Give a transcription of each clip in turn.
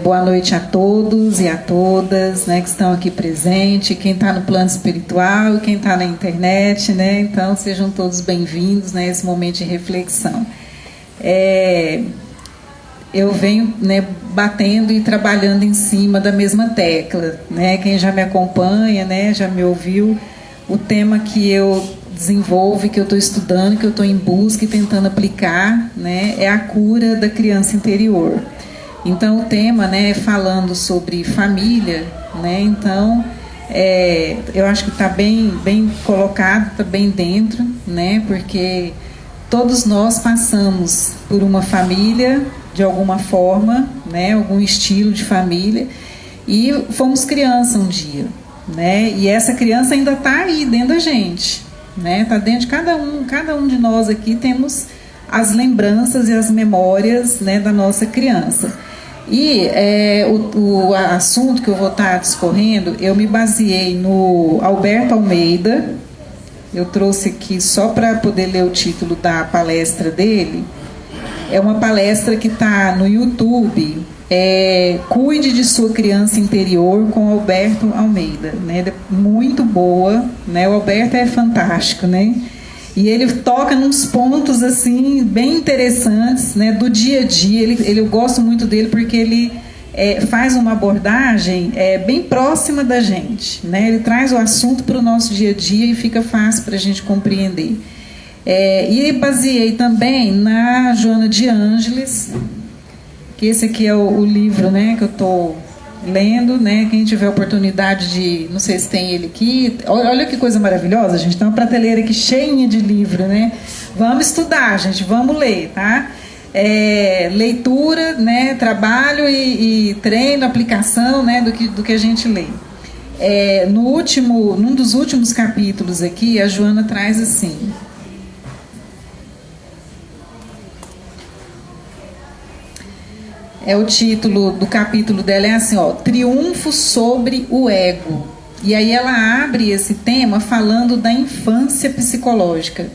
Boa noite a todos e a todas, né, que estão aqui presentes, quem está no plano espiritual e quem está na internet, né? Então sejam todos bem-vindos, né, a esse momento de reflexão. Eu venho, né, batendo e trabalhando em cima da mesma tecla, né? Quem já me acompanha, né, já me ouviu, o tema que eu desenvolvo, que eu estou estudando, que eu estou em busca e tentando aplicar, né, é a cura da criança interior. Então o tema, né, falando sobre família, né, então eu acho que está bem colocado, está bem dentro, né, porque todos nós passamos por uma família de alguma forma, né, algum estilo de família, e fomos criança um dia, né, e essa criança ainda está aí dentro da gente, né, está dentro de cada um de nós aqui temos as lembranças e as memórias, né, da nossa criança. E o assunto que eu vou estar discorrendo, eu me baseei no Alberto Almeida. Eu trouxe aqui só para poder ler o título da palestra dele. É uma palestra que está no YouTube, Cuide de Sua Criança Interior, com Alberto Almeida, né? Muito boa, né? O Alberto é fantástico, né? E ele toca nos pontos assim bem interessantes, né, do dia a dia. Eu gosto muito dele porque ele faz uma abordagem bem próxima da gente, né? Ele traz o assunto para o nosso dia a dia e fica fácil para a gente compreender. E baseei também na Joana de Ângeles, que esse aqui é o livro, né, que eu estou lendo, né? Quem tiver oportunidade de, não sei se tem ele aqui, olha que coisa maravilhosa, gente, tem uma prateleira aqui cheinha de livro, né? Vamos estudar, gente, vamos ler, tá? Leitura, né, trabalho e treino, aplicação, né, do que a gente lê. Num dos últimos capítulos aqui, a Joana traz assim: o título do capítulo dela é assim, Triunfo sobre o Ego. E aí ela abre esse tema falando da infância psicológica,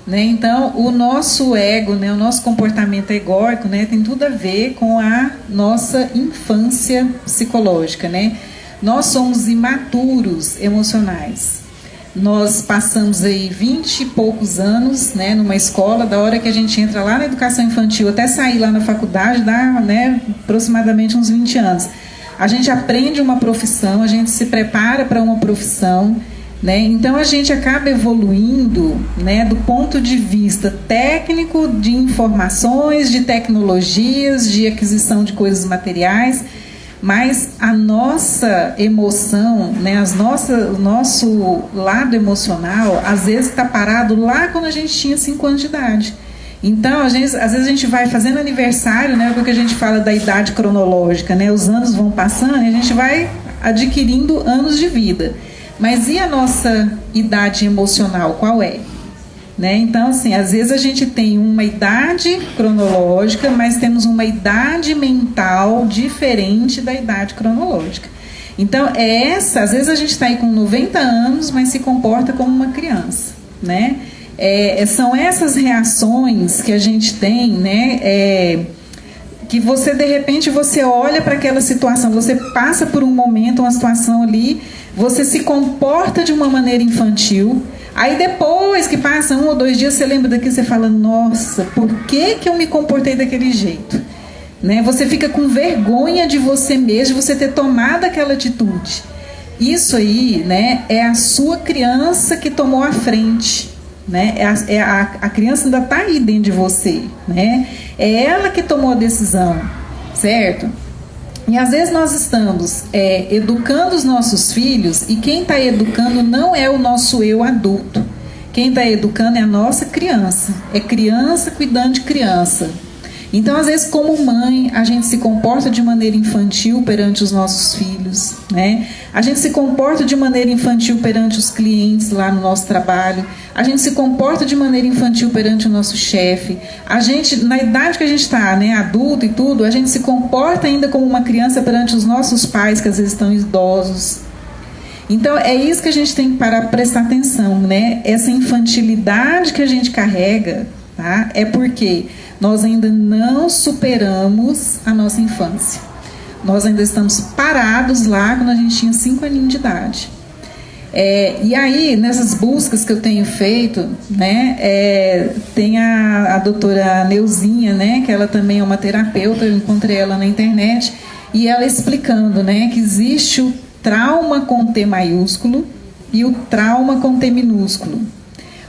né? Então, o nosso ego, né, o nosso comportamento egóico, né, tem tudo a ver com a nossa infância psicológica, né? Nós somos imaturos emocionais. Nós passamos aí 20 e poucos anos, né, numa escola, da hora que a gente entra lá na educação infantil até sair lá na faculdade, dá, né, aproximadamente uns 20 anos. A gente aprende uma profissão, a gente se prepara para uma profissão, né? Então a gente acaba evoluindo, né, do ponto de vista técnico, de informações, de tecnologias, de aquisição de coisas materiais. Mas a nossa emoção, né, o nosso lado emocional, às vezes está parado lá quando a gente tinha 5 anos de idade. Então, às vezes a gente vai fazendo aniversário, né, porque a gente fala da idade cronológica, né, os anos vão passando e a gente vai adquirindo anos de vida. Mas e a nossa idade emocional, qual é? Né? Então, assim, às vezes a gente tem uma idade cronológica, mas temos uma idade mental diferente da idade cronológica. Então, às vezes a gente está aí com 90 anos, mas se comporta como uma criança, né? São essas reações que a gente tem, né? Que você, de repente, você olha para aquela situação, você passa por um momento, uma situação ali, você se comporta de uma maneira infantil. Aí depois que passa 1 ou 2 dias, você lembra daquilo, você fala, nossa, por que eu me comportei daquele jeito? Né? Você fica com vergonha de você mesmo, de você ter tomado aquela atitude. Isso aí, né, é a sua criança que tomou a frente. Né? A criança ainda está aí dentro de você. Né? É ela que tomou a decisão, certo? E às vezes nós estamos educando os nossos filhos, e quem está educando não é o nosso eu adulto. Quem está educando é a nossa criança. É criança cuidando de criança. Então, às vezes, como mãe, a gente se comporta de maneira infantil perante os nossos filhos, né? A gente se comporta de maneira infantil perante os clientes lá no nosso trabalho. A gente se comporta de maneira infantil perante o nosso chefe. A gente, na idade que a gente está, né, adulto e tudo, a gente se comporta ainda como uma criança perante os nossos pais, que às vezes estão idosos. Então, é isso que a gente tem que parar para prestar atenção, né? Essa infantilidade que a gente carrega, tá? É porque nós ainda não superamos a nossa infância. Nós ainda estamos parados lá quando a gente tinha 5 aninhos de idade. E aí, nessas buscas que eu tenho feito, né, tem a doutora Neuzinha, né, que ela também é uma terapeuta, eu encontrei ela na internet, e ela explicando, né, que existe o trauma com T maiúsculo e o trauma com T minúsculo.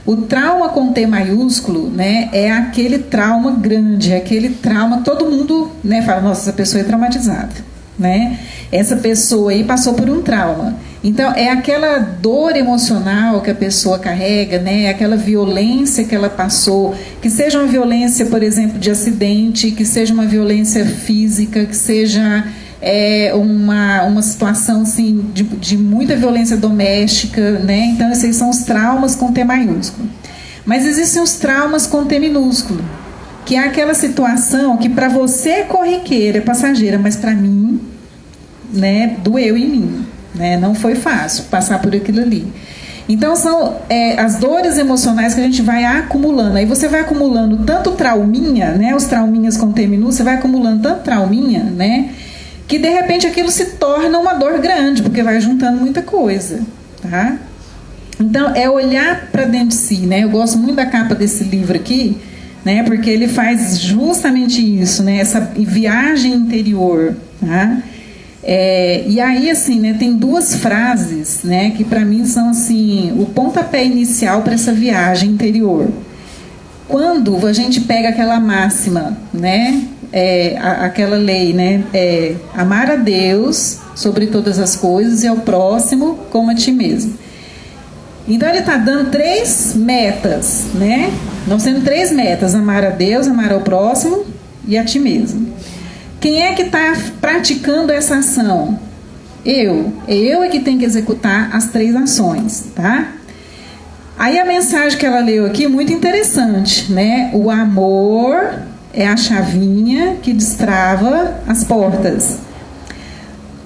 O trauma com T maiúsculo, né, é aquele trauma grande, é aquele trauma, todo mundo, né, fala, nossa, essa pessoa é traumatizada, né? Essa pessoa aí passou por um trauma. Então, é aquela dor emocional que a pessoa carrega, né? Aquela violência que ela passou, que seja uma violência, por exemplo, de acidente, que seja uma violência física, que seja uma situação assim, de muita violência doméstica, né? Então, esses são os traumas com T maiúsculo. Mas existem os traumas com T minúsculo, que é aquela situação que para você é corriqueira, é passageira, mas para mim, né, doeu em mim, né, não foi fácil passar por aquilo ali. Então são as dores emocionais que a gente vai acumulando. Aí você vai acumulando tanto trauminha, né, os trauminhas com T minúsculo, você vai acumulando tanto trauminha, né, que de repente aquilo se torna uma dor grande, porque vai juntando muita coisa, tá? Então é olhar para dentro de si, né? Eu gosto muito da capa desse livro aqui, né, porque ele faz justamente isso, né, essa viagem interior, tá? E aí, assim, né, tem 2 frases, né, que para mim são assim, o pontapé inicial para essa viagem interior. Quando a gente pega aquela máxima, né, aquela lei, né, amar a Deus sobre todas as coisas e ao próximo como a ti mesmo. Então ele está dando 3 metas, né? Nós temos 3 metas: amar a Deus, amar ao próximo e a ti mesmo. Quem é que está praticando essa ação? Eu é que tenho que executar as 3 ações, tá? Aí a mensagem que ela leu aqui é muito interessante, né? O amor é a chavinha que destrava as portas.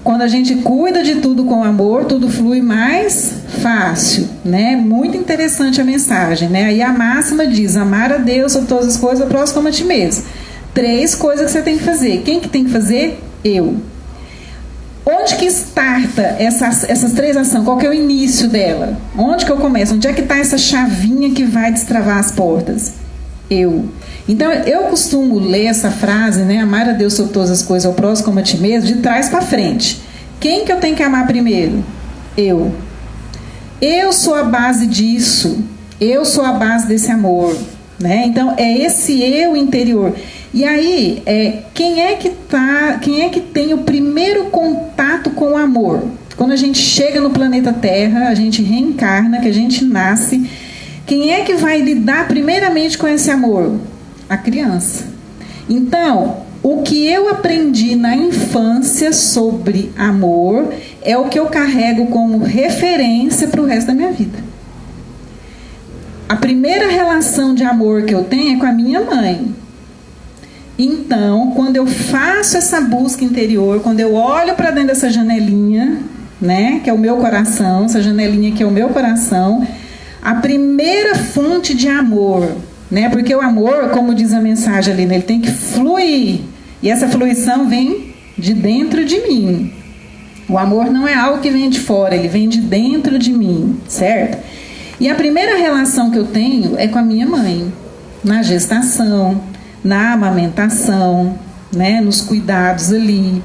Quando a gente cuida de tudo com amor, tudo flui mais fácil, né? Muito interessante a mensagem, né? Aí a máxima diz: amar a Deus sobre todas as coisas, ao próximo como a ti mesmo. 3 coisas que você tem que fazer. Quem que tem que fazer? Eu. Onde que starta essas 3 ações? Qual que é o início dela? Onde que eu começo? Onde é que está essa chavinha que vai destravar as portas? Eu. Então, eu costumo ler essa frase, né? Amar a Deus sobre todas as coisas, ao próximo como a ti mesmo, de trás para frente. Quem que eu tenho que amar primeiro? Eu. Eu sou a base disso. Eu sou a base desse amor, né? Então, é esse eu interior. E aí, quem é que tem o primeiro contato com o amor? Quando a gente chega no planeta Terra, a gente reencarna, que a gente nasce, quem é que vai lidar primeiramente com esse amor? A criança. Então, o que eu aprendi na infância sobre amor é o que eu carrego como referência para o resto da minha vida. A primeira relação de amor que eu tenho é com a minha mãe. Então, quando eu faço essa busca interior, quando eu olho para dentro dessa janelinha, né, que é o meu coração, essa janelinha que é o meu coração, a primeira fonte de amor, né, porque o amor, como diz a mensagem ali, né, ele tem que fluir, e essa fluição vem de dentro de mim. O amor não é algo que vem de fora, ele vem de dentro de mim, certo? E a primeira relação que eu tenho é com a minha mãe, na gestação, na amamentação, né, nos cuidados ali.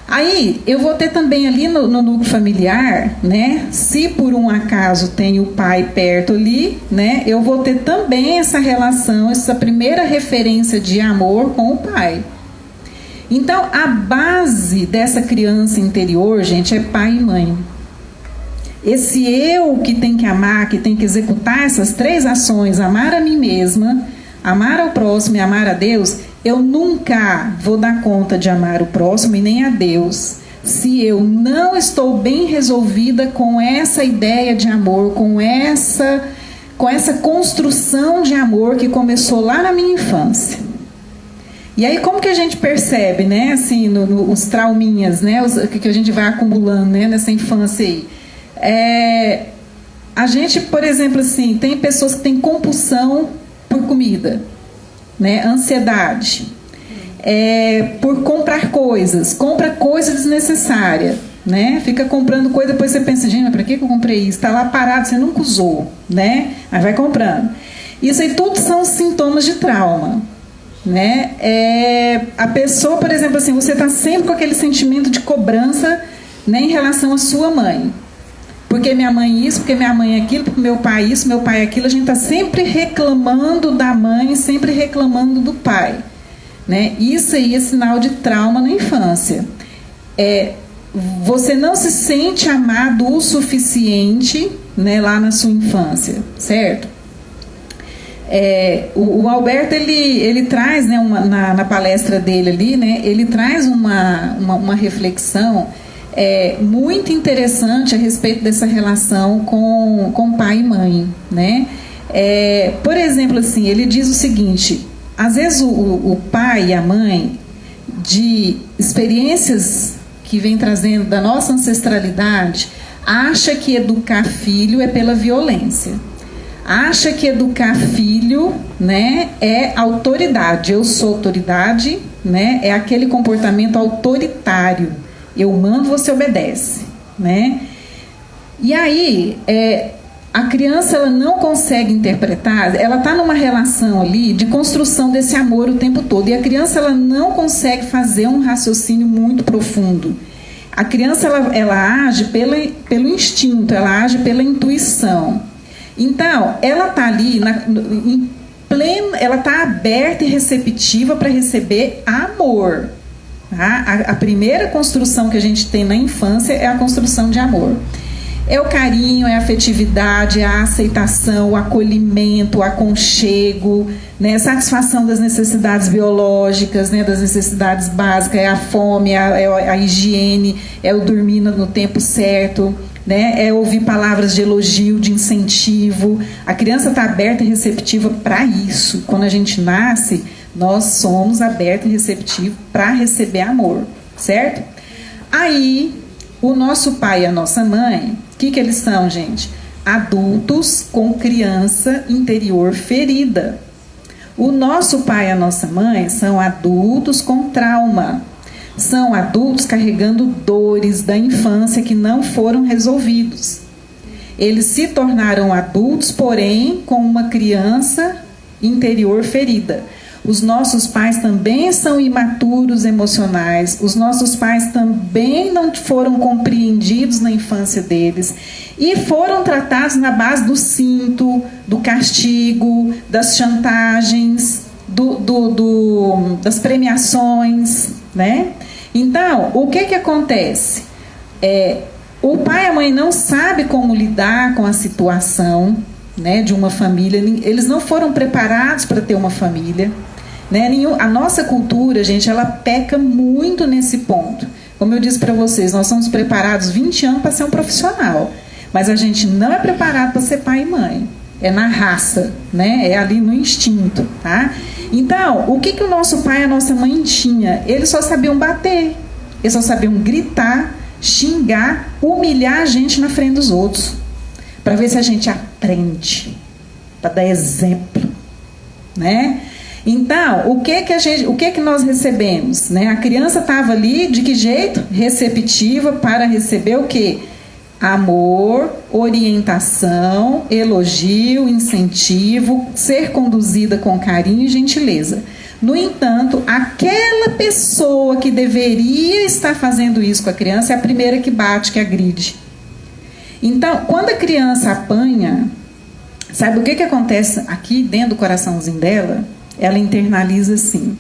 Aí eu vou ter também ali no núcleo familiar, né, se por um acaso tem o pai perto ali, né, eu vou ter também essa relação, essa primeira referência de amor com o pai. Então a base dessa criança interior, gente, é pai e mãe. Esse eu que tem que amar, que tem que executar essas 3 ações, amar a mim mesma, amar ao próximo e amar a Deus, eu nunca vou dar conta de amar o próximo e nem a Deus, se eu não estou bem resolvida com essa ideia de amor, com essa construção de amor que começou lá na minha infância. E aí como que a gente percebe, né, assim, os trauminhas, né, que a gente vai acumulando, né, nessa infância aí? A gente, por exemplo, assim, tem pessoas que têm compulsão por comida, né? Ansiedade. por comprar coisas, compra coisa desnecessária, né? Fica comprando coisa, depois você pensa, gente, mas para que eu comprei isso? Está lá parado, você nunca usou, né? Aí vai comprando. Isso aí tudo são sintomas de trauma, né? A pessoa, por exemplo, assim, você está sempre com aquele sentimento de cobrança, né, em relação à sua mãe. Porque minha mãe isso, porque minha mãe aquilo, porque meu pai isso, meu pai aquilo. A gente está sempre reclamando da mãe, sempre reclamando do pai, né? Isso aí é sinal de trauma na infância. Você não se sente amado o suficiente, né, lá na sua infância, certo? O Alberto ele traz, né, na palestra dele ali, né, ele traz uma reflexão muito interessante a respeito dessa relação com pai e mãe, né? Por exemplo, assim, ele diz o seguinte: às vezes o pai e a mãe, de experiências que vem trazendo da nossa ancestralidade, acha que educar filho é pela violência. Acha que educar filho, né, é autoridade. Eu sou autoridade, né, é aquele comportamento autoritário. Eu mando, você obedece, né? E aí, a criança ela não consegue interpretar, ela está numa relação ali de construção desse amor o tempo todo. E a criança ela não consegue fazer um raciocínio muito profundo. A criança ela age pelo instinto, ela age pela intuição. Então, ela está ali em pleno, ela está aberta e receptiva para receber amor. Tá? A primeira construção que a gente tem na infância é a construção de amor. É o carinho, é a afetividade, é a aceitação, o acolhimento, o aconchego, né? A satisfação das necessidades biológicas, né? Das necessidades básicas, é a fome, é a higiene, é o dormir no tempo certo, né? É ouvir palavras de elogio, de incentivo. A criança está aberta e receptiva para isso. Quando a gente nasce, nós somos abertos e receptivos para receber amor, certo? Aí, o nosso pai e a nossa mãe, o que eles são, gente? Adultos com criança interior ferida. O nosso pai e a nossa mãe são adultos com trauma. São adultos carregando dores da infância que não foram resolvidos. Eles se tornaram adultos, porém, com uma criança interior ferida. Os nossos pais também são imaturos emocionais. Os nossos pais também não foram compreendidos na infância deles. E foram tratados na base do cinto, do castigo, das chantagens, das premiações, né? Então, o que acontece? O pai e a mãe não sabem como lidar com a situação, né, de uma família. Eles não foram preparados para ter uma família. Né? A nossa cultura, gente, ela peca muito nesse ponto. Como eu disse para vocês, nós somos preparados 20 anos para ser um profissional, mas a gente não é preparado para ser pai e mãe. É na raça, né? É ali no instinto, tá? Então, o que o nosso pai e a nossa mãe tinha? Eles só sabiam bater, eles só sabiam gritar, xingar, humilhar a gente na frente dos outros, para ver se a gente aprende, para dar exemplo, né? Então, o que nós recebemos? Né? A criança estava ali, de que jeito? Receptiva para receber o quê? Amor, orientação, elogio, incentivo, ser conduzida com carinho e gentileza. No entanto, aquela pessoa que deveria estar fazendo isso com a criança é a primeira que bate, que agride. Então, quando a criança apanha, sabe o que acontece aqui dentro do coraçãozinho dela? Ela internaliza assim: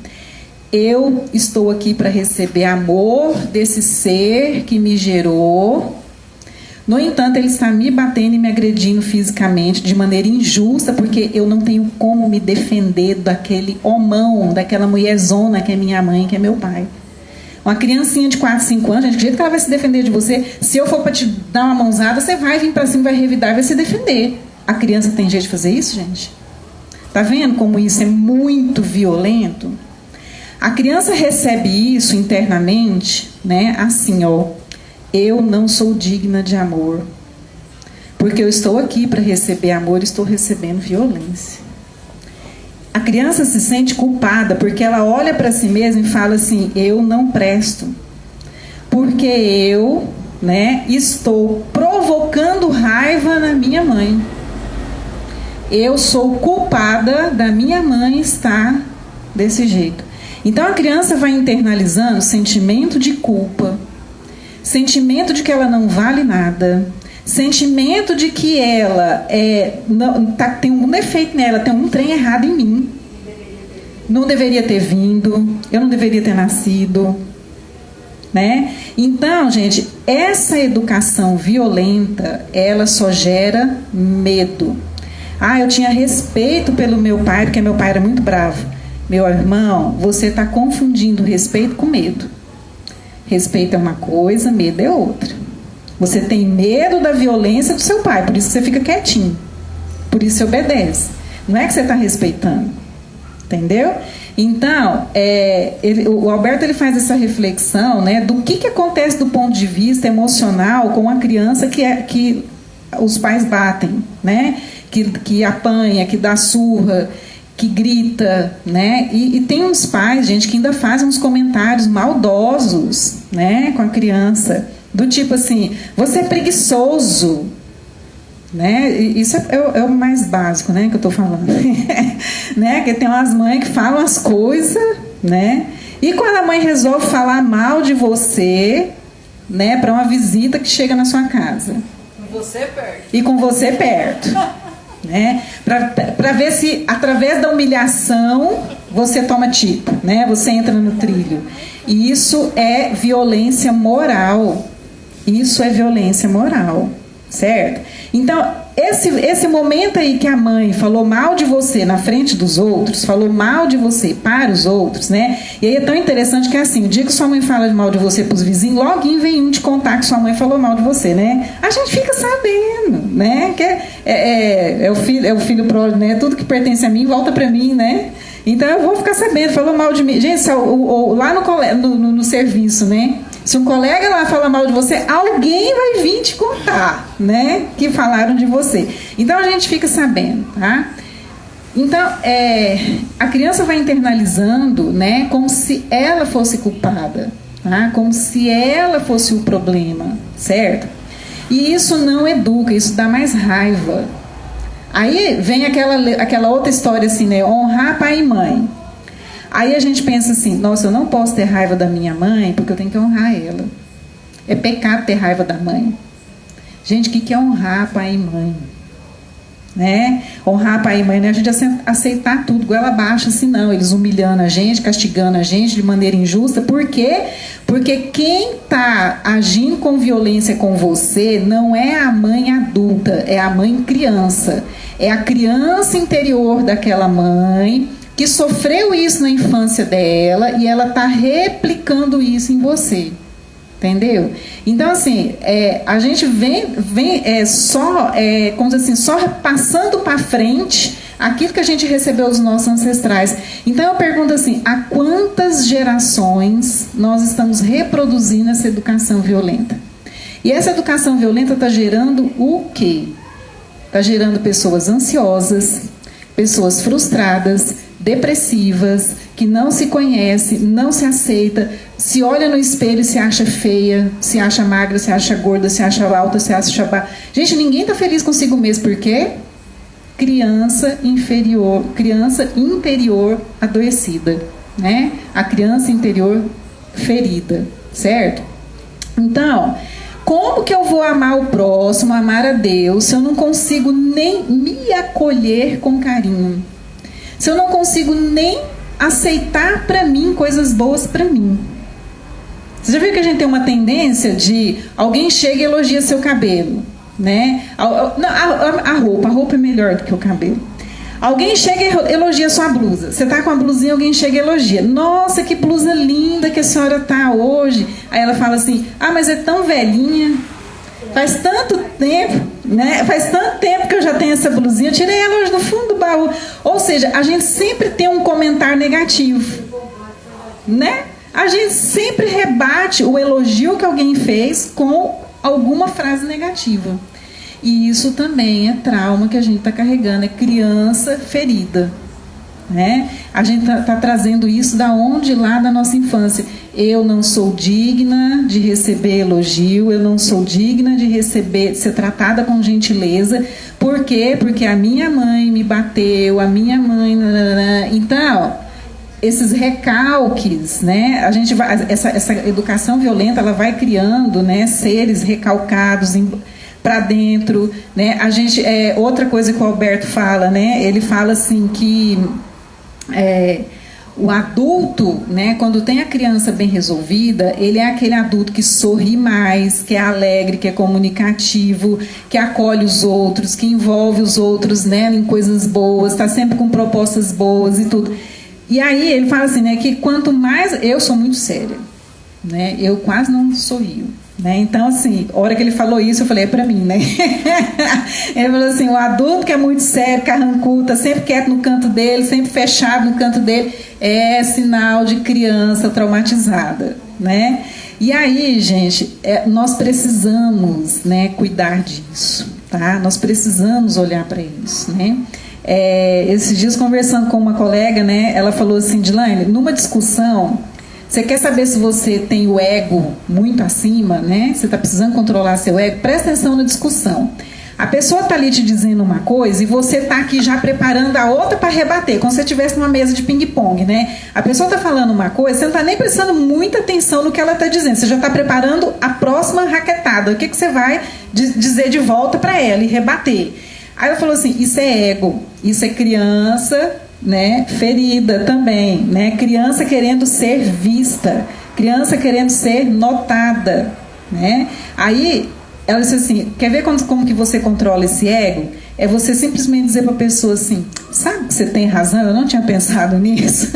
eu estou aqui para receber amor desse ser que me gerou. No entanto, ele está me batendo e me agredindo fisicamente de maneira injusta, porque eu não tenho como me defender daquele homão, daquela mulherzona que é minha mãe, que é meu pai. Uma criancinha de 4, 5 anos, gente, que jeito que ela vai se defender de você? Se eu for para te dar uma mãozada, você vai vir para cima, vai revidar e vai se defender. A criança tem jeito de fazer isso, gente? Tá vendo como isso é muito violento? A criança recebe isso internamente, né? Assim, ó, eu não sou digna de amor, porque eu estou aqui para receber amor e estou recebendo violência. A criança se sente culpada porque ela olha para si mesma e fala assim: eu não presto, porque eu, né, estou provocando raiva na minha mãe. Eu sou culpada da minha mãe estar desse jeito. Então a criança vai internalizando sentimento de culpa, sentimento de que ela não vale nada, sentimento de que ela tem um defeito nela, tem um trem errado em mim. Não deveria ter vindo, eu não deveria ter nascido, né? Então, gente, essa educação violenta, ela só gera medo. Ah, eu tinha respeito pelo meu pai, porque meu pai era muito bravo. Meu irmão, você está confundindo respeito com medo. Respeito é uma coisa, medo é outra. Você tem medo da violência do seu pai, por isso que você fica quietinho. Por isso você obedece. Não é que você está respeitando. Entendeu? Então, o Alberto ele faz essa reflexão, né, do que acontece do ponto de vista emocional com a criança que os pais batem, né? Que apanha, que dá surra, que grita, né? E tem uns pais, gente, que ainda fazem uns comentários maldosos, né, com a criança, do tipo assim: você é preguiçoso, né? Isso é o mais básico, né, que eu estou falando. Né? Que tem umas mães que falam as coisas, né? E quando a mãe resolve falar mal de você, né, para uma visita que chega na sua casa. Com você perto. E com você perto. Né? Para ver se através da humilhação você toma tipo, né? Você entra no trilho. E isso é violência moral. Isso é violência moral, certo? Então esse momento aí que a mãe falou mal de você na frente dos outros, falou mal de você para os outros, né? E aí é tão interessante que é assim: o dia que sua mãe fala de mal de você para os vizinhos, logo vem um te contar que sua mãe falou mal de você, né? A gente fica sabendo, né? Que é o filho pródigo, né? Tudo que pertence a mim volta para mim, né? Então eu vou ficar sabendo, falou mal de mim. Gente, lá no serviço, né? Se um colega lá fala mal de você, alguém vai vir te contar, né? Que falaram de você. Então a gente fica sabendo, tá? Então a criança vai internalizando, né? Como se ela fosse culpada, tá? Como se ela fosse o problema, certo? E isso não educa, isso dá mais raiva. Aí vem aquela outra história assim, né? Honrar pai e mãe. Aí a gente pensa assim: nossa, eu não posso ter raiva da minha mãe porque eu tenho que honrar ela. É pecado ter raiva da mãe. Gente, o que é honrar pai e mãe? Né? Honrar pai e mãe não é a gente aceitar tudo, goela abaixo, assim, não. Eles humilhando a gente, castigando a gente de maneira injusta. Por quê? Porque quem está agindo com violência com você não é a mãe adulta, é a mãe criança. É a criança interior daquela mãe que sofreu isso na infância dela e ela está replicando isso em você. Entendeu? Então, assim, a gente vem como assim, só passando para frente aquilo que a gente recebeu dos nossos ancestrais. Então, eu pergunto assim: há quantas gerações nós estamos reproduzindo essa educação violenta? E essa educação violenta está gerando o quê? Está gerando pessoas ansiosas, pessoas frustradas, depressivas, que não se conhece, não se aceita, se olha no espelho e se acha feia, se acha magra, se acha gorda, se acha alta, se acha baixa. Gente, ninguém está feliz consigo mesmo, por quê? Criança interior adoecida, né? A criança interior ferida, certo? Então, como que eu vou amar o próximo, amar a Deus, se eu não consigo nem me acolher com carinho? Se eu não consigo nem aceitar para mim coisas boas para mim. Você já viu que a gente tem uma tendência de alguém chega e elogia seu cabelo, né? A roupa é melhor do que o cabelo. Alguém chega e elogia sua blusa. Você tá com a blusinha, alguém chega e elogia. Nossa, que blusa linda que a senhora tá hoje. Aí ela fala assim: ah, mas é tão velhinha. Faz tanto tempo, né? Faz tanto tempo que eu já tenho essa blusinha. Eu tirei ela hoje do fundo do baú. Ou seja, a gente sempre tem um comentário negativo, né? A gente sempre rebate o elogio que alguém fez com alguma frase negativa. E isso também é trauma que a gente está carregando, é criança ferida, né? A gente tá trazendo isso da onde? Lá da nossa infância. Eu não sou digna de receber elogio, eu não sou digna de ser tratada com gentileza. Por quê? Porque a minha mãe me bateu, a minha mãe... Então, esses recalques, né? A gente vai, essa educação violenta, ela vai criando, né, seres recalcados para dentro, né? A gente, outra coisa que o Alberto fala, né? Ele fala assim que o adulto, né, quando tem a criança bem resolvida, ele é aquele adulto que sorri mais, que é alegre, que é comunicativo, que acolhe os outros, que envolve os outros, né, em coisas boas, está sempre com propostas boas e tudo. E aí ele fala assim, né, que quanto mais... Eu sou muito séria, né, eu quase não sorrio. Né? Então, assim, a hora que ele falou isso, eu falei, é pra mim, né? Ele falou assim, o adulto que é muito sério, carrancudo, tá sempre quieto no canto dele, sempre fechado no canto dele, é sinal de criança traumatizada, né? E aí, gente, nós precisamos, né, cuidar disso, tá? Nós precisamos olhar para isso, né? Esses dias, conversando com uma colega, né, ela falou assim, Dilane, numa discussão... Você quer saber se você tem o ego muito acima, né? Você está precisando controlar seu ego? Presta atenção na discussão. A pessoa está ali te dizendo uma coisa e você está aqui já preparando a outra para rebater, como se você estivesse numa mesa de ping-pong, né? A pessoa está falando uma coisa, você não está nem prestando muita atenção no que ela está dizendo. Você já está preparando a próxima raquetada. O que você vai dizer de volta para ela e rebater? Aí ela falou assim, isso é ego, isso é criança... né, ferida também, né, criança querendo ser vista, criança querendo ser notada, né? Aí ela disse assim, quer ver como que você controla esse ego? É você simplesmente dizer para a pessoa assim, sabe que você tem razão, eu não tinha pensado nisso.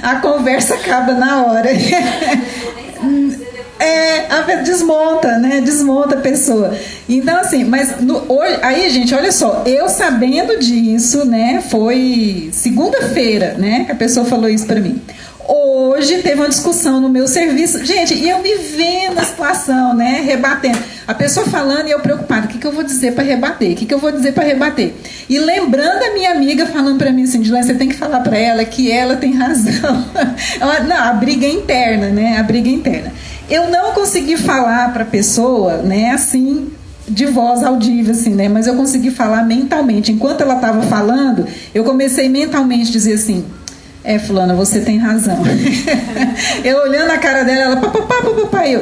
A conversa acaba na hora. Desmonta, né? Desmonta a pessoa. Então, assim, mas aí, gente, olha só, eu sabendo disso, né? Foi segunda-feira, né? Que a pessoa falou isso pra mim. Hoje teve uma discussão no meu serviço, gente, e eu me vendo na situação, né? Rebatendo. A pessoa falando e eu preocupada, o que eu vou dizer para rebater? O que eu vou dizer para rebater? E lembrando a minha amiga falando para mim assim, Dilane, você tem que falar para ela que ela tem razão. Não, a briga é interna, né? A briga é interna. Eu não consegui falar para a pessoa, né, assim, de voz audível, assim, né, mas eu consegui falar mentalmente. Enquanto ela estava falando, eu comecei mentalmente a dizer assim, fulana, você tem razão. Eu olhando a cara dela, ela, papapá,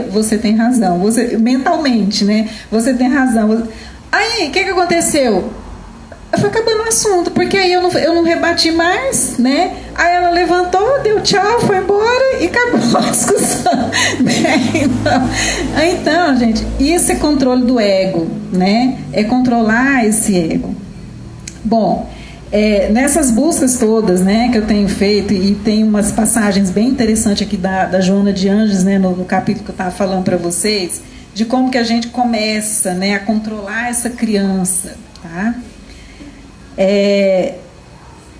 você tem razão. Você, mentalmente, né, você tem razão. Aí, o que aconteceu? Foi acabando o assunto, porque aí eu não rebati mais, né? Aí ela levantou, deu tchau, foi embora e acabou a discussão. Né? Então, gente, isso é controle do ego, né? É controlar esse ego. Bom, nessas buscas todas, né, que eu tenho feito, e tem umas passagens bem interessantes aqui da Joana de Anjos, né, no capítulo que eu estava falando para vocês, de como que a gente começa, né, a controlar essa criança, tá?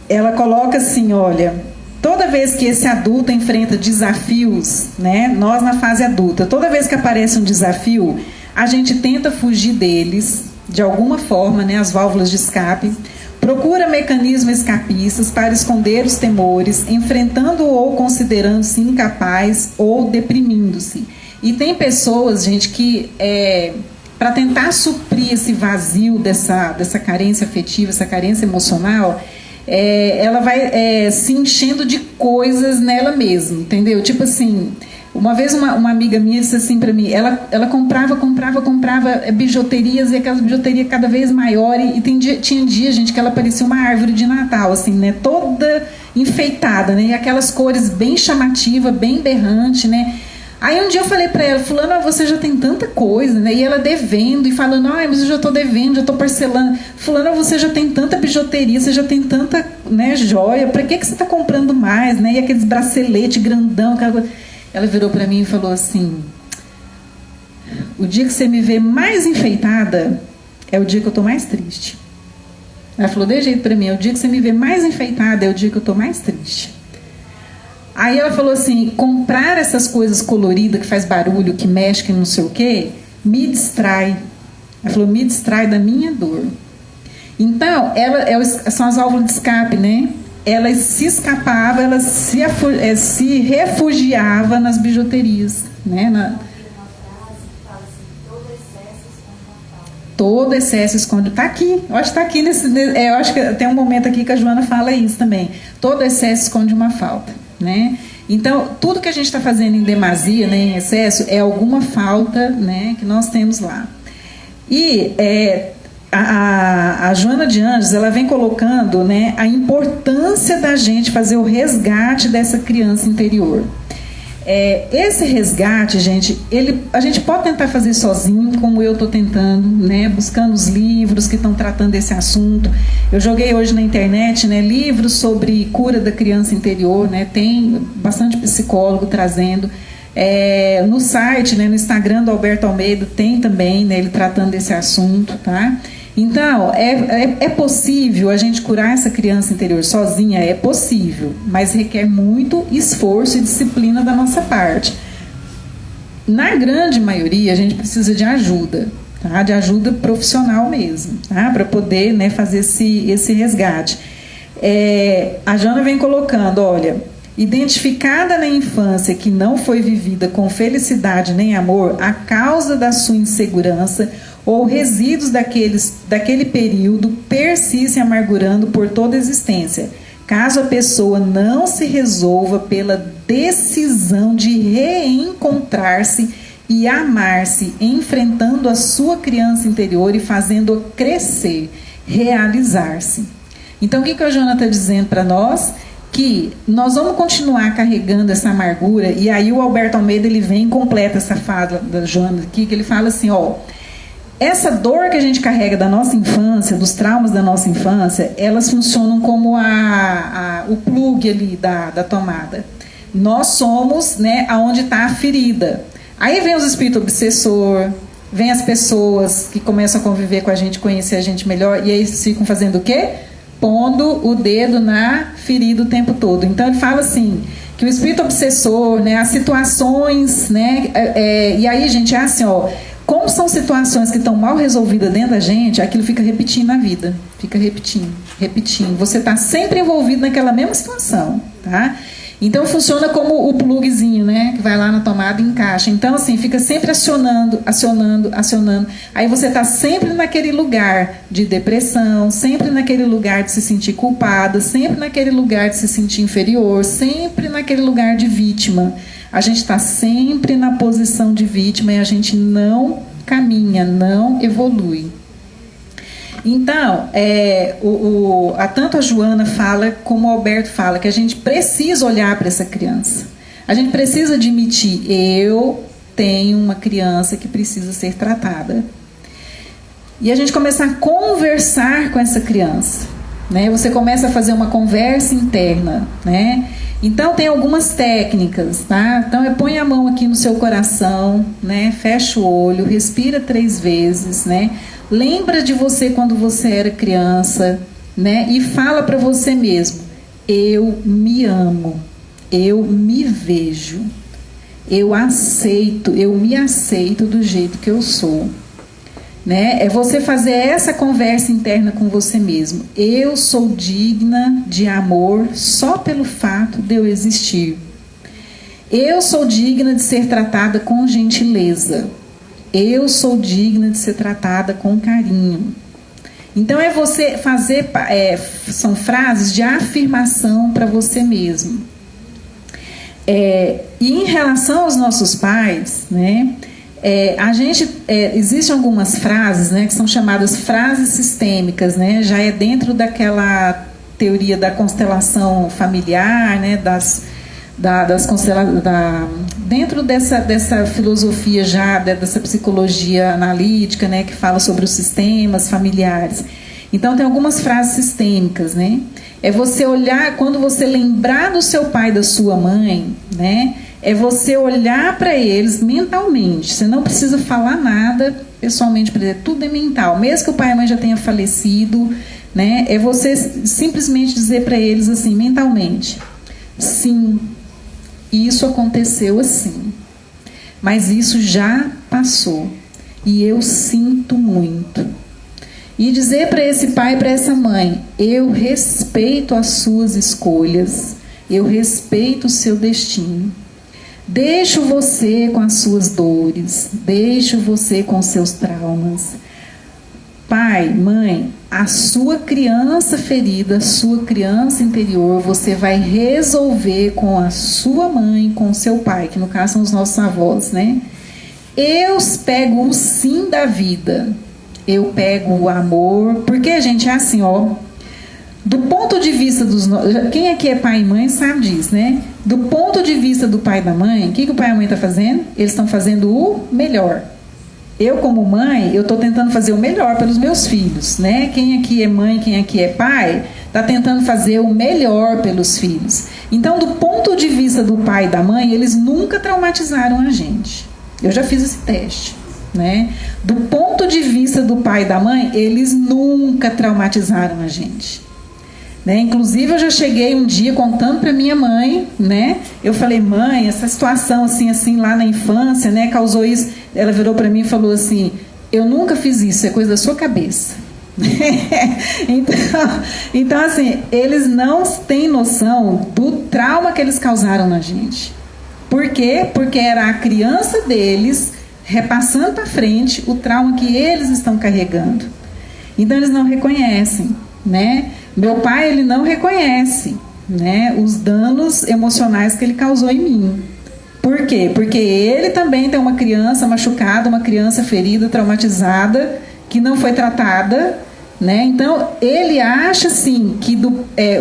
Ela coloca assim, olha, toda vez que esse adulto enfrenta desafios, né, nós na fase adulta, toda vez que aparece um desafio, a gente tenta fugir deles, de alguma forma, né, as válvulas de escape, procura mecanismos escapistas para esconder os temores, enfrentando ou considerando-se incapaz ou deprimindo-se. E tem pessoas, gente, que... para tentar suprir esse vazio dessa carência afetiva, essa carência emocional, ela vai se enchendo de coisas nela mesma, entendeu? Tipo assim, uma vez uma amiga minha disse assim para mim, ela comprava bijuterias, e aquelas bijuterias cada vez maiores, e tinha dia, gente, que ela parecia uma árvore de Natal, assim, né? Toda enfeitada, né? E aquelas cores bem chamativas, bem berrante, né? Aí um dia eu falei pra ela, fulana, você já tem tanta coisa, né? E ela devendo, e falando, mas eu já tô devendo, já tô parcelando. Fulana, você já tem tanta bijuteria, você já tem tanta, né, joia, pra que você tá comprando mais, né? E aqueles braceletes grandão, aquela coisa. Ela virou pra mim e falou assim, o dia que você me vê mais enfeitada, é o dia que eu tô mais triste. Ela falou de jeito pra mim, o dia que você me vê mais enfeitada, é o dia que eu tô mais triste. Aí ela falou assim, comprar essas coisas coloridas, que faz barulho, que mexe, que não sei o quê, me distrai. Ela falou, me distrai da minha dor. Então, são as válvulas de escape, né? Ela se escapava, ela se refugiava nas bijuterias, né? Todo excesso esconde. Está aqui, eu acho que está aqui eu acho que tem um momento aqui que a Joana fala isso também. Todo excesso esconde uma falta, né? Então, tudo que a gente está fazendo em demasia, né, em excesso, é alguma falta, né, que nós temos lá. E a Joana de Anjos, ela vem colocando, né, a importância da gente fazer o resgate dessa criança interior. Esse resgate, gente, a gente pode tentar fazer sozinho, como eu estou tentando, né, buscando os livros que estão tratando desse assunto. Eu joguei hoje na internet, né, livros sobre cura da criança interior, né, tem bastante psicólogo trazendo. No site, né, no Instagram do Alberto Almeida tem também, né, ele tratando desse assunto, tá? Então, é possível a gente curar essa criança interior sozinha? É possível, mas requer muito esforço e disciplina da nossa parte. Na grande maioria, a gente precisa de ajuda, tá? De ajuda profissional mesmo, tá? Para poder, né, fazer esse resgate. A Jana vem colocando, olha, identificada na infância que não foi vivida com felicidade nem amor, a causa da sua insegurança ou resíduos daquele período persistem amargurando por toda a existência, caso a pessoa não se resolva pela decisão de reencontrar-se e amar-se, enfrentando a sua criança interior e fazendo-a crescer, realizar-se. Então, o que a Joana está dizendo para nós? Que nós vamos continuar carregando essa amargura, e aí o Alberto Almeida ele vem e completa essa fala da Joana aqui, que ele fala assim, essa dor que a gente carrega da nossa infância, dos traumas da nossa infância, elas funcionam como o plug ali da tomada. Nós somos, né, aonde está a ferida. Aí vem os espíritos obsessor, vem as pessoas que começam a conviver com a gente, conhecer a gente melhor, e aí eles ficam fazendo o quê? Pondo o dedo na ferida o tempo todo. Então ele fala assim, que o espírito obsessor, né, as situações, né, e aí, gente, é assim, como são situações que estão mal resolvidas dentro da gente, aquilo fica repetindo na vida. Fica repetindo. Você está sempre envolvido naquela mesma situação, tá? Então funciona como o plugzinho, né? Que vai lá na tomada e encaixa. Então, assim, fica sempre acionando. Aí você está sempre naquele lugar de depressão, sempre naquele lugar de se sentir culpada, sempre naquele lugar de se sentir inferior, sempre naquele lugar de vítima. A gente está sempre na posição de vítima e a gente não caminha, não evolui. Então, tanto a Joana fala como o Alberto fala que a gente precisa olhar para essa criança. A gente precisa admitir, eu tenho uma criança que precisa ser tratada. E a gente começar a conversar com essa criança, né? Você começa a fazer uma conversa interna, né? Então tem algumas técnicas, tá? Então põe a mão aqui no seu coração, né? Fecha o olho, respira 3 vezes, né? Lembra de você quando você era criança, né? E fala para você mesmo, eu me amo, eu me vejo, eu me aceito do jeito que eu sou. Né? É você fazer essa conversa interna com você mesmo. Eu sou digna de amor só pelo fato de eu existir. Eu sou digna de ser tratada com gentileza. Eu sou digna de ser tratada com carinho. Então é você fazer, são frases de afirmação para você mesmo. E em relação aos nossos pais, né? Existem algumas frases, né, que são chamadas frases sistêmicas, né, já é dentro daquela teoria da constelação familiar, né, dentro dessa filosofia já, dessa psicologia analítica, né, que fala sobre os sistemas familiares. Então tem algumas frases sistêmicas, né, é você olhar, quando você lembrar do seu pai e da sua mãe, né, é você olhar para eles mentalmente. Você não precisa falar nada pessoalmente para eles. Tudo é mental. Mesmo que o pai e a mãe já tenham falecido, né? É você simplesmente dizer para eles assim, mentalmente. Sim, isso aconteceu assim. Mas isso já passou. E eu sinto muito. e dizer para esse pai e para essa mãe: eu respeito as suas escolhas, eu respeito o seu destino. Deixo você com as suas dores, deixo você com os seus traumas. Pai, mãe, a sua criança ferida, a sua criança interior, você vai resolver com a sua mãe, com o seu pai, que no caso são os nossos avós, né? Eu pego o sim da vida, eu pego o amor, porque, gente, é assim, ó, do ponto de vista dos... Quem aqui é pai e mãe sabe disso, né? Do ponto de vista do pai e da mãe, o que o pai e a mãe estão fazendo? Eles estão fazendo o melhor. Eu, como mãe, eu estou tentando fazer o melhor pelos meus filhos, né? Quem aqui é mãe, quem aqui é pai, está tentando fazer o melhor pelos filhos. Então, do ponto de vista do pai e da mãe, eles nunca traumatizaram a gente. Eu já fiz esse teste, né? Do ponto de vista do pai e da mãe, eles nunca traumatizaram a gente. Né? Inclusive, eu já cheguei um dia contando para minha mãe, né? Eu falei: mãe, essa situação assim lá na infância, né, causou isso. Ela virou para mim e falou assim: eu nunca fiz isso, é coisa da sua cabeça. Então, assim, eles não têm noção do trauma que eles causaram na gente. Por quê? Porque era a criança deles repassando para frente o trauma que eles estão carregando. Então, eles não reconhecem, né? Meu pai, ele não reconhece, né, os danos emocionais que ele causou em mim. Por quê? Porque ele também tem uma criança machucada, uma criança ferida, traumatizada, que não foi tratada, né? Então, ele acha, assim, que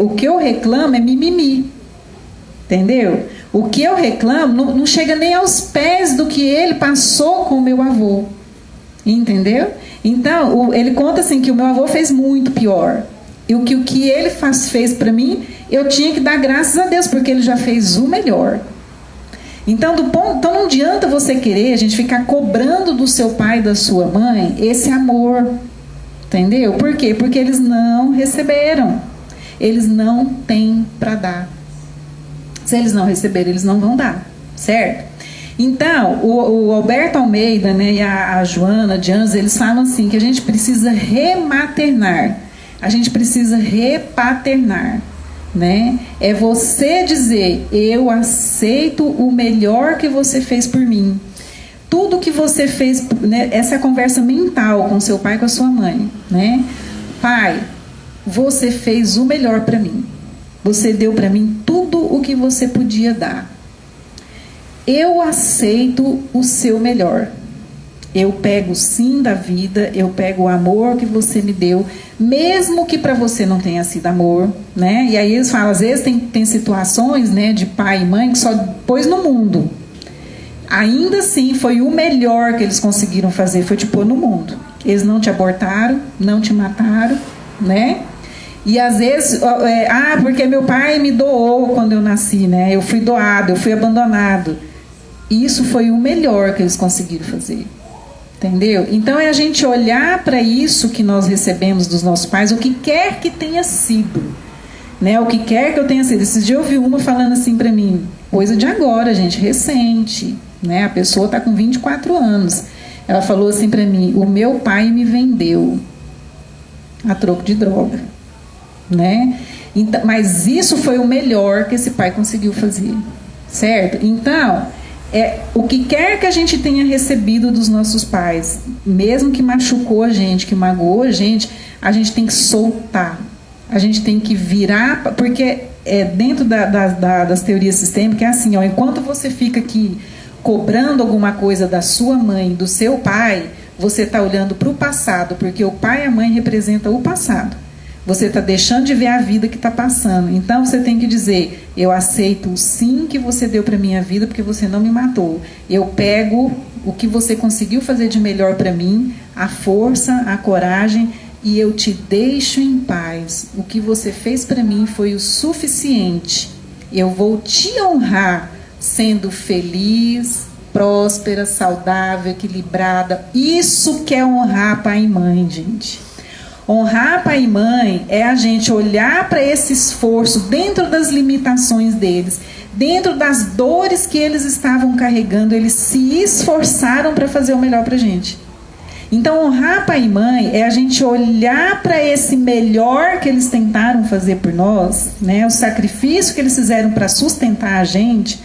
o que eu reclamo é mimimi. Entendeu? O que eu reclamo não chega nem aos pés do que ele passou com o meu avô. Entendeu? Então, ele conta assim que o meu avô fez muito pior. E o que ele fez para mim, eu tinha que dar graças a Deus, porque ele já fez o melhor. Então, então não adianta você querer, a gente ficar cobrando do seu pai e da sua mãe esse amor. Entendeu? Por quê? Porque eles não receberam. Eles não têm para dar. Se eles não receberem, eles não vão dar. Certo? Então, o Alberto Almeida, né, e a Joana de Anjos, eles falam assim, que a gente precisa rematernar. A gente precisa repaternar, né? É você dizer: eu aceito o melhor que você fez por mim. Tudo que você fez, né? Essa é a conversa mental com seu pai e com a sua mãe, né? Pai, você fez o melhor para mim. Você deu para mim tudo o que você podia dar. Eu aceito o seu melhor. Eu pego o sim da vida, eu pego o amor que você me deu, mesmo que para você não tenha sido amor, né? E aí eles falam, às vezes tem situações, né, de pai e mãe que só pôs no mundo. Ainda assim, foi o melhor que eles conseguiram fazer, foi te pôr no mundo. Eles não te abortaram, não te mataram, né? E às vezes, porque meu pai me doou quando eu nasci, né? Eu fui doado, eu fui abandonado. Isso foi o melhor que eles conseguiram fazer. Entendeu? Então é a gente olhar para isso que nós recebemos dos nossos pais, o que quer que tenha sido, né? O que quer que eu tenha sido. Esses dias eu ouvi uma falando assim para mim, coisa de agora, gente, recente, né? A pessoa está com 24 anos. Ela falou assim para mim: o meu pai me vendeu a troco de droga, né? Então, mas isso foi o melhor que esse pai conseguiu fazer, certo? Então, o que quer que a gente tenha recebido dos nossos pais, mesmo que machucou a gente, que magoou a gente tem que soltar. A gente tem que virar, porque dentro das teorias sistêmicas é assim, ó, enquanto você fica aqui cobrando alguma coisa da sua mãe, do seu pai, você está olhando para o passado, porque o pai e a mãe representam o passado. Você está deixando de ver a vida que está passando. Então você tem que dizer: eu aceito o sim que você deu para a minha vida, porque você não me matou. Eu pego o que você conseguiu fazer de melhor para mim, a força, a coragem, e eu te deixo em paz. O que você fez para mim foi o suficiente. Eu vou te honrar sendo feliz, próspera, saudável, equilibrada. Isso que é honrar pai e mãe, gente. Honrar pai e mãe é a gente olhar para esse esforço dentro das limitações deles, dentro das dores que eles estavam carregando. Eles se esforçaram para fazer o melhor para a gente. Então, honrar pai e mãe é a gente olhar para esse melhor que eles tentaram fazer por nós, né? O sacrifício que eles fizeram para sustentar a gente,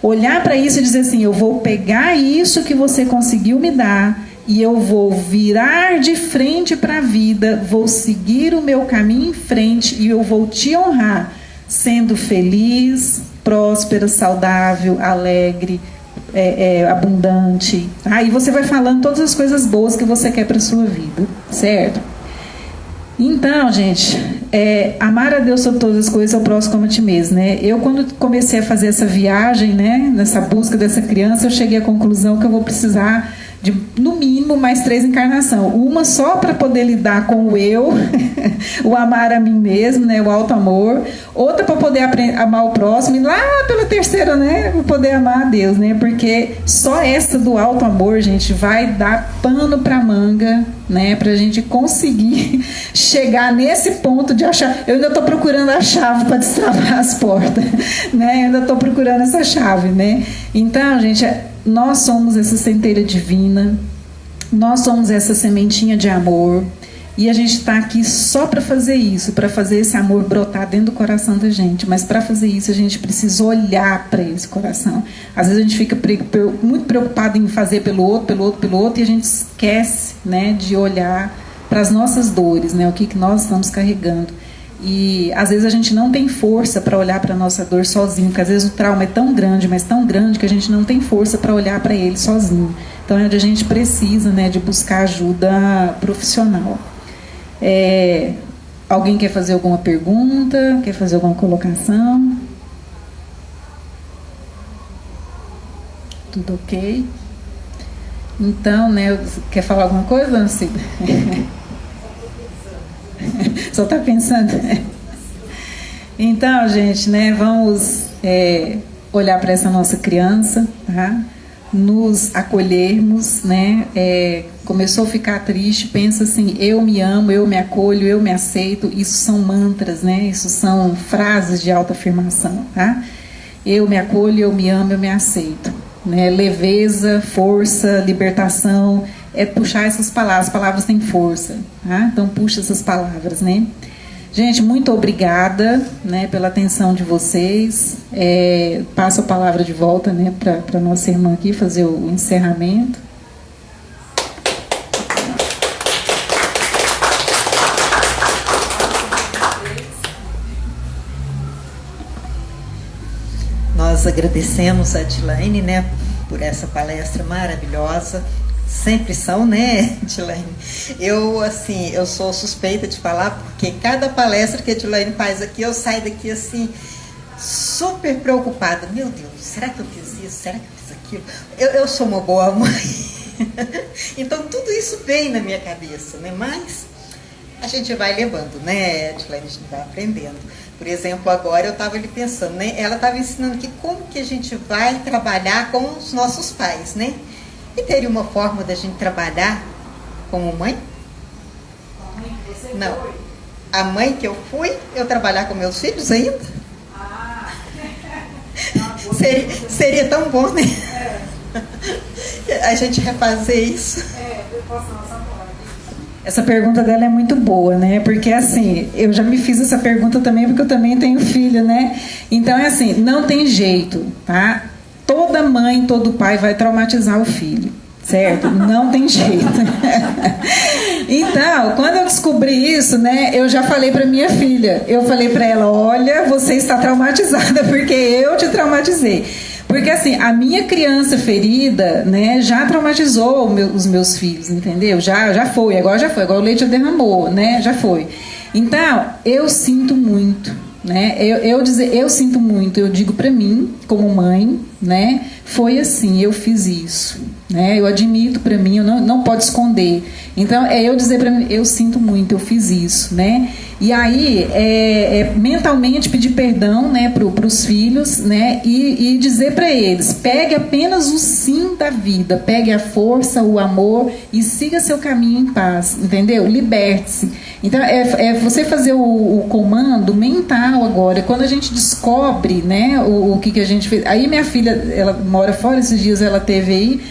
olhar para isso e dizer assim, eu vou pegar isso que você conseguiu me dar e eu vou virar de frente para a vida, vou seguir o meu caminho em frente e eu vou te honrar, sendo feliz, próspera, saudável, alegre, abundante. Aí você vai falando todas as coisas boas que você quer para a sua vida, certo? Então, gente, amar a Deus sobre todas as coisas é o próximo como a ti mesmo, né? Eu, quando comecei a fazer essa viagem, né, nessa busca dessa criança, eu cheguei à conclusão que eu vou precisar de, no mínimo, mais 3 encarnações. Uma só para poder lidar com o eu, o amar a mim mesmo, né, o auto-amor. Outra para poder amar o próximo. E lá pela terceira, né, para poder amar a Deus, né? Porque só essa do auto-amor, gente, vai dar pano para manga, né, para a gente conseguir chegar nesse ponto de achar. Eu ainda estou procurando a chave para destravar as portas, né? Eu ainda estou procurando essa chave, né? Então, gente, nós somos essa centelha divina, nós somos essa sementinha de amor, e a gente está aqui só para fazer isso, para fazer esse amor brotar dentro do coração da gente. Mas para fazer isso a gente precisa olhar para esse coração. Às vezes a gente fica muito preocupado em fazer pelo outro, e a gente esquece, né, de olhar para as nossas dores, né, o que nós estamos carregando. E às vezes a gente não tem força para olhar para a nossa dor sozinho, porque às vezes o trauma é tão grande, mas tão grande, que a gente não tem força para olhar para ele sozinho. Então é onde a gente precisa, né, de buscar ajuda profissional. Alguém quer fazer alguma pergunta? Quer fazer alguma colocação? Tudo ok? Então, né, quer falar alguma coisa, dona Cida? Só está pensando. Então, gente, né, vamos olhar para essa nossa criança, tá? Nos acolhermos, né? Começou a ficar triste, pensa assim, eu me amo, eu me acolho, eu me aceito. Isso são mantras, né? Isso são frases de autoafirmação, tá? Eu me acolho, eu me amo, eu me aceito, né? Leveza, força, libertação, puxar essas palavras. As palavras têm força, tá? Então puxa essas palavras, né? Gente, muito obrigada, né, pela atenção de vocês. Passo a palavra de volta, né, para nossa irmã aqui fazer o encerramento. Nós agradecemos a Etilaine, né, por essa palestra maravilhosa. Sempre são, né, Etilaine? Eu sou suspeita de falar, porque cada palestra que a Etilaine faz aqui, eu saio daqui assim, super preocupada. Meu Deus, será que eu fiz isso? Será que eu fiz aquilo? Eu sou uma boa mãe. Então, tudo isso vem na minha cabeça, né? Mas a gente vai levando, né, Etilaine? A gente vai aprendendo. Por exemplo, agora eu estava ali pensando, né? Ela estava ensinando que como que a gente vai trabalhar com os nossos pais, né? E teria uma forma da gente trabalhar como mãe? A mãe que você Não. foi? A mãe que eu fui, eu trabalhar com meus filhos ainda? Ah. Seria tão bom, né? A gente refazer isso. Eu posso nossa palavra. Essa pergunta dela é muito boa, né? Porque assim, eu já me fiz essa pergunta também, porque eu também tenho filho, né? Então é assim, não tem jeito, tá? Toda mãe, todo pai vai traumatizar o filho, certo? Não tem jeito. Então, quando eu descobri isso, né, eu já falei para minha filha, eu falei para ela, olha, você está traumatizada porque eu te traumatizei. Porque assim, a minha criança ferida, né, já traumatizou os meus filhos, entendeu? Já foi, agora o leite já derramou, né, já foi. Então, eu sinto muito, né? Eu sinto muito, eu digo para mim, como mãe, né? Foi assim, eu fiz isso, né? Eu admito para mim, eu não pode esconder. Então, eu dizer para mim, eu sinto muito, eu fiz isso, né? E aí, mentalmente pedir perdão, né, para os filhos, né, e dizer para eles, pegue apenas o sim da vida, pegue a força, o amor e siga seu caminho em paz, entendeu? Liberte-se. Então, você fazer o comando mental agora. Quando a gente descobre, né, o que a gente fez. Aí minha filha, ela mora fora, esses dias ela teve aí.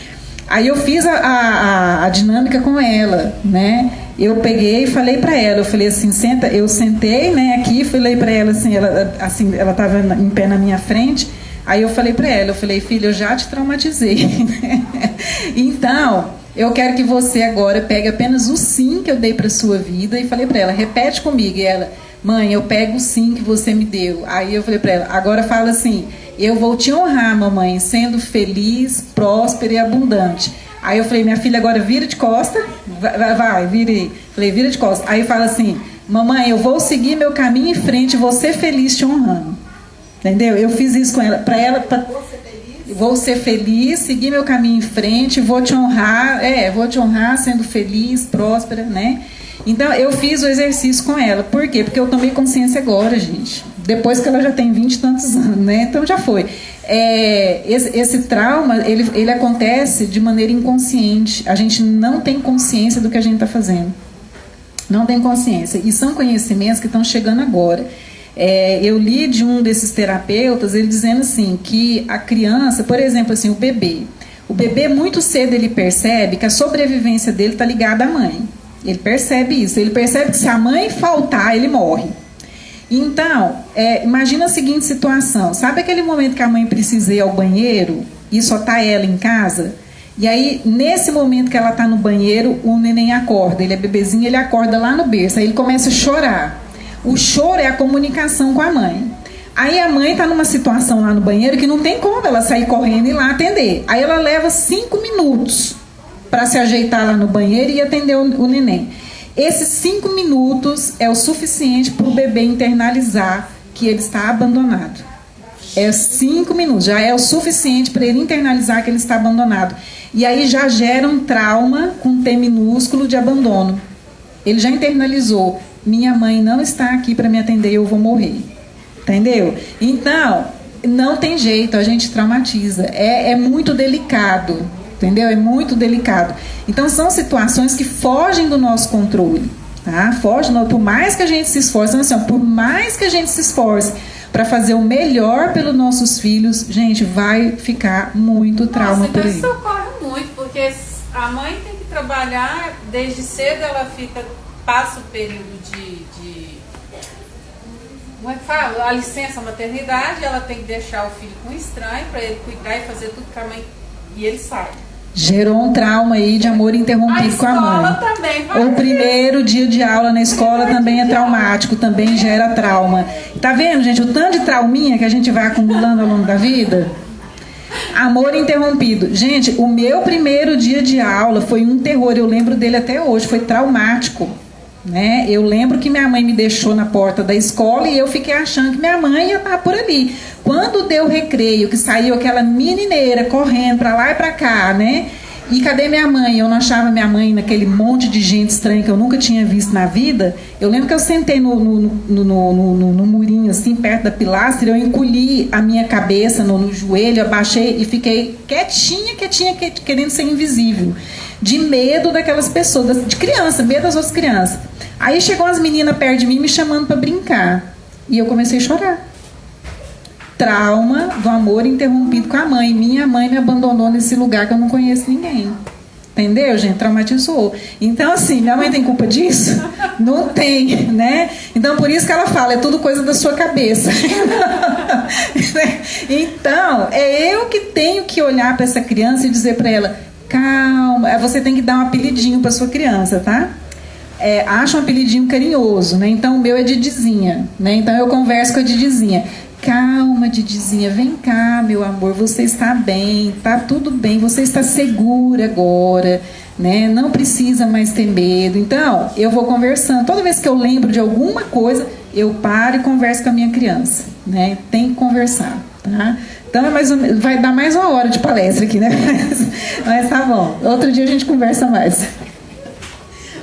Aí eu fiz a dinâmica com ela, né? Eu peguei e falei para ela, eu falei assim, senta, eu sentei, né, aqui, falei para ela assim, ela estava em pé na minha frente, aí eu falei para ela, eu falei, filha, eu já te traumatizei, né? Então, eu quero que você agora pegue apenas o sim que eu dei para sua vida, e falei para ela, repete comigo, e ela, mãe, eu pego o sim que você me deu. Aí eu falei para ela, agora fala assim, eu vou te honrar, mamãe, sendo feliz, próspera e abundante. Aí eu falei, minha filha, agora vira de costa, vai, vira aí. Falei, vira de costa. Aí fala assim, mamãe, eu vou seguir meu caminho em frente, vou ser feliz te honrando. Entendeu? Eu fiz isso com ela, vou ser feliz, seguir meu caminho em frente, vou te honrar, sendo feliz, próspera, né? Então, eu fiz o exercício com ela. Por quê? Porque eu tomei consciência agora, gente. Depois que ela já tem 20 e tantos anos, né? Então, já foi. Esse trauma, ele acontece de maneira inconsciente. A gente não tem consciência do que a gente está fazendo. Não tem consciência. E são conhecimentos que estão chegando agora. Eu li de um desses terapeutas, ele dizendo assim, que a criança, por exemplo, assim, o bebê muito cedo ele percebe que a sobrevivência dele está ligada à mãe. Ele percebe isso, ele percebe que se a mãe faltar, ele morre. Então, imagina a seguinte situação, sabe aquele momento que a mãe precisa ir ao banheiro e só está ela em casa? E aí, nesse momento que ela está no banheiro, o neném acorda, ele é bebezinho, ele acorda lá no berço, aí ele começa a chorar. O choro é a comunicação com a mãe. Aí a mãe está numa situação lá no banheiro que não tem como ela sair correndo e ir lá atender. Aí ela leva 5 minutos para se ajeitar lá no banheiro e atender o neném. Esses 5 minutos é o suficiente para o bebê internalizar que ele está abandonado. 5 minutos, já é o suficiente para ele internalizar que ele está abandonado. E aí já gera um trauma com T minúsculo de abandono. Ele já internalizou, minha mãe não está aqui para me atender, eu vou morrer. Entendeu? Então, não tem jeito, a gente traumatiza. É muito delicado. Entendeu? É muito delicado. Então, são situações que fogem do nosso controle. Tá? Por mais que a gente se esforce, então, assim, por mais que a gente se esforce para fazer o melhor pelos nossos filhos, gente, vai ficar muito trauma por aí. Isso ocorre muito, porque a mãe tem que trabalhar desde cedo, ela passa o período de como é que fala? A licença maternidade, ela tem que deixar o filho com um estranho para ele cuidar e fazer tudo que a mãe, e ele sai. Gerou um trauma aí de amor interrompido com a mãe. O primeiro dia de aula na escola também é traumático, também gera trauma. Tá vendo, gente, o tanto de trauminha que a gente vai acumulando ao longo da vida? Amor interrompido. Gente, o meu primeiro dia de aula foi um terror, eu lembro dele até hoje, foi traumático. Né? Eu lembro que minha mãe me deixou na porta da escola e eu fiquei achando que minha mãe ia estar por ali. Quando deu recreio, que saiu aquela menineira correndo para lá e para cá, né? E cadê minha mãe? Eu não achava minha mãe naquele monte de gente estranha que eu nunca tinha visto na vida. Eu lembro que eu sentei no murinho, assim, perto da pilastra, eu encolhi a minha cabeça no joelho, abaixei e fiquei quietinha, querendo ser invisível. De medo daquelas pessoas, de criança, medo das outras crianças. Aí chegou as meninas perto de mim me chamando para brincar. E eu comecei a chorar. Trauma do amor interrompido com a mãe. Minha mãe me abandonou nesse lugar que eu não conheço ninguém. Entendeu, gente? Traumatizou. Então, assim, minha mãe tem culpa disso? Não tem, né? Então, por isso que ela fala, é tudo coisa da sua cabeça. Então, é eu que tenho que olhar para essa criança e dizer para ela, calma, você tem que dar um apelidinho para sua criança, tá? Acha um apelidinho carinhoso, né? Então o meu é Didizinha, né? Então eu converso com a Didizinha. Calma, Didizinha, vem cá, meu amor, você está bem, tá tudo bem, você está segura agora, né? Não precisa mais ter medo. Então eu vou conversando. Toda vez que eu lembro de alguma coisa, eu paro e converso com a minha criança, né? Tem que conversar, tá? Então vai dar mais 1 hora de palestra aqui, né? Mas tá bom. Outro dia a gente conversa mais.